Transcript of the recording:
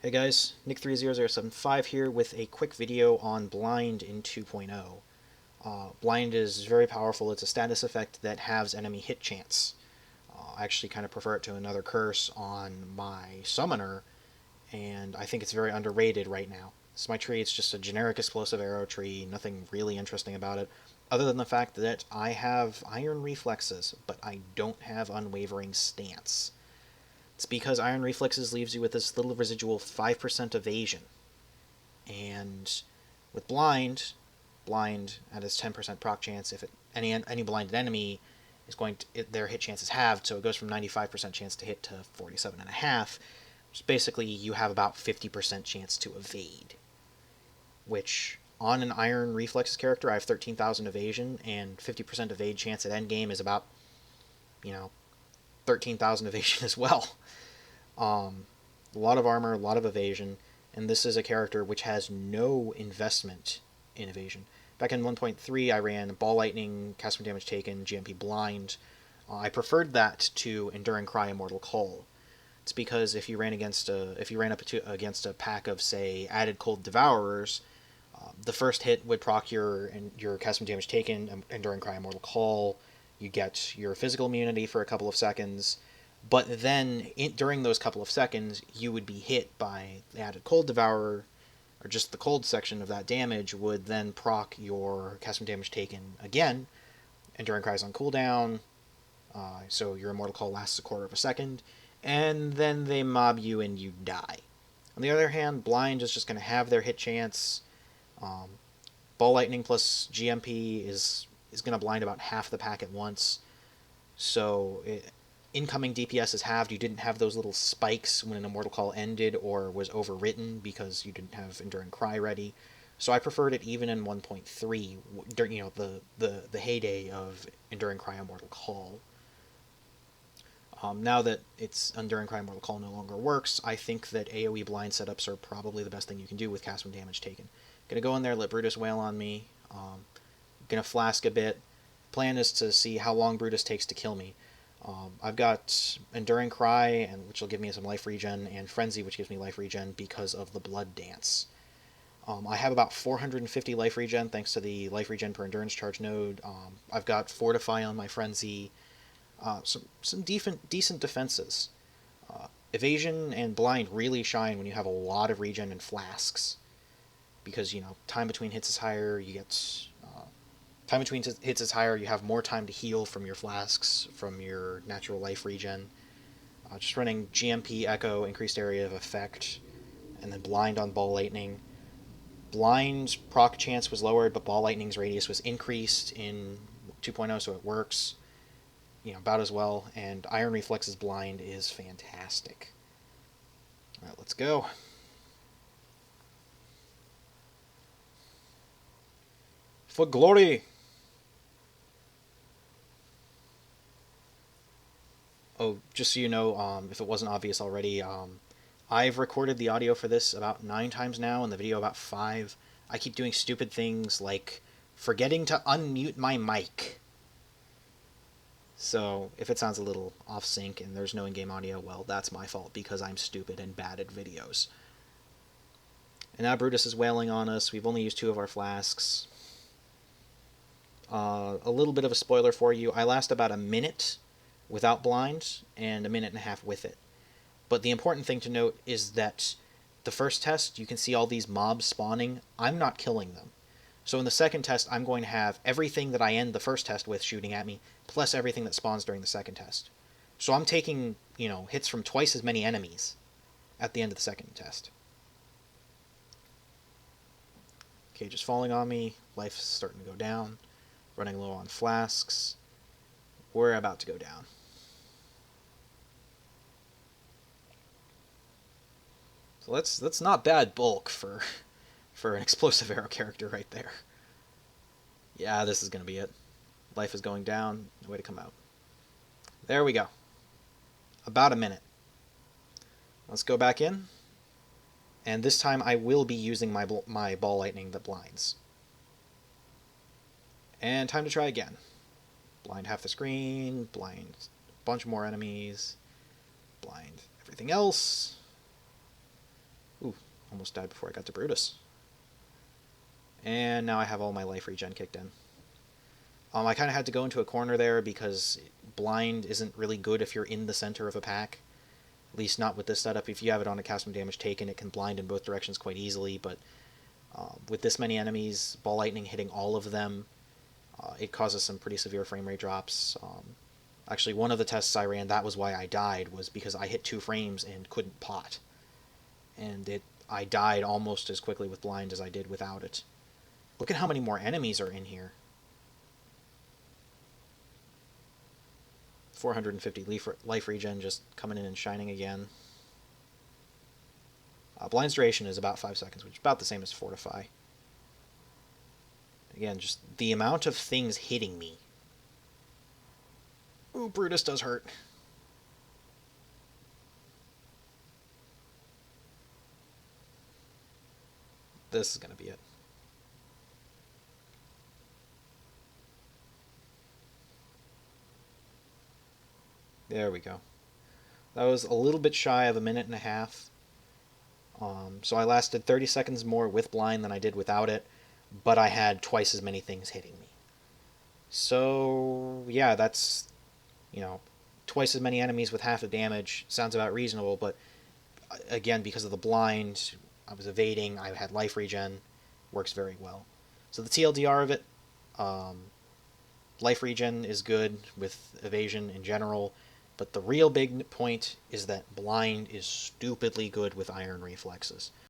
Hey guys, Nick30075 here with a quick video on Blind in 2.0. Blind is very powerful. It's a status effect that halves enemy hit chance. I actually kind of prefer it to another curse on my summoner, and I think it's very underrated right now. This is my tree. It's just a generic explosive arrow tree, nothing really interesting about it, other than the fact that I have Iron Reflexes, but I don't have Unwavering Stance. It's because Iron Reflexes leaves you with this little residual 5% evasion. And with Blind at its 10% proc chance, if any blinded enemy is their hit chance is halved, so it goes from 95% chance to hit to 47.5, which basically you have about 50% chance to evade. Which, on an Iron Reflexes character, I have 13,000 evasion, and 50% evade chance at endgame is about, 13,000 evasion as well. A lot of armor, a lot of evasion, and this is a character which has no investment in evasion. Back in 1.3, I ran Ball Lightning, Cast Damage Taken, GMP Blind. I preferred that to Enduring Cry, Immortal Call. It's because if you ran against a pack of, say, added Cold Devourers, the first hit would proc your Cast Damage Taken, Enduring Cry, Immortal Call. You get your physical immunity for a couple of seconds, but then during those couple of seconds, you would be hit by the added Cold Devourer, or just the cold section of that damage would then proc your Cast Damage Taken again. Enduring Cries on cooldown, so your Immortal Call lasts a quarter of a second, and then they mob you and you die. On the other hand, Blind is just going to have their hit chance. Ball Lightning plus GMP is going to blind about half the pack at once, so incoming DPS is halved. You didn't have those little spikes when an Immortal Call ended or was overwritten because you didn't have Enduring Cry ready. So I preferred it even in 1.3 during the heyday of Enduring Cry Immortal Call. Now that it's Enduring Cry Immortal Call no longer works, I think that AoE blind setups are probably the best thing you can do with cast from damage taken. Gonna go in there, let Brutus wail on me. Gonna flask a bit. Plan is to see how long Brutus takes to kill me. I've got Enduring Cry, which will give me some life regen, and Frenzy, which gives me life regen because of the Blood Dance. I have about 450 life regen thanks to the life regen per endurance charge node. I've got Fortify on my Frenzy. Some decent defenses. Evasion and Blind really shine when you have a lot of regen and flasks, because time between hits is higher. Time between hits is higher. You have more time to heal from your flasks, from your natural life regen. Just running GMP Echo, increased area of effect, and then Blind on Ball Lightning. Blind's proc chance was lowered, but Ball Lightning's radius was increased in 2.0, so it works about as well. And Iron Reflexes Blind is fantastic. Alright, let's go. For glory! Oh, just so you know, if it wasn't obvious already, I've recorded the audio for this about 9 times now, and the video about 5. I keep doing stupid things like forgetting to unmute my mic. So, if it sounds a little off-sync and there's no in-game audio, well, that's my fault, because I'm stupid and bad at videos. And now Brutus is wailing on us. We've only used 2 of our flasks. A little bit of a spoiler for you. I last about a minute without Blind, and a minute and a half with it. But the important thing to note is that the first test, you can see all these mobs spawning. I'm not killing them. So in the second test, I'm going to have everything that I end the first test with shooting at me, plus everything that spawns during the second test. So I'm taking, hits from twice as many enemies at the end of the second test. Okay, just falling on me. Life's starting to go down. Running low on flasks. We're about to go down. So that's not bad bulk for an explosive arrow character right there. Yeah, this is going to be it. Life is going down. No way to come out. There we go. About a minute. Let's go back in. And this time I will be using my Ball Lightning that blinds. And time to try again. Blind half the screen. Blind a bunch more enemies. Blind everything else. Almost died before I got to Brutus. And now I have all my life regen kicked in. I kind of had to go into a corner there because blind isn't really good if you're in the center of a pack. At least not with this setup. If you have it on a cast when damage taken, it can blind in both directions quite easily, but with this many enemies, ball lightning hitting all of them, it causes some pretty severe frame rate drops. Actually, one of the tests I ran, that was why I died, was because I hit 2 frames and couldn't pot. And I died almost as quickly with blind as I did without it. Look at how many more enemies are in here. 450 life regen just coming in and shining again. Blind's duration is about 5 seconds, which is about the same as Fortify. Again, just the amount of things hitting me. Ooh, Brutus does hurt. This is going to be it. There we go. That was a little bit shy of a minute and a half. So I lasted 30 seconds more with blind than I did without it, but I had twice as many things hitting me. So, yeah, that's, twice as many enemies with half the damage. Sounds about reasonable, but again, because of the blind, I was evading, I had life regen, works very well. So the TLDR of it, life regen is good with evasion in general, but the real big point is that blind is stupidly good with Iron Reflexes.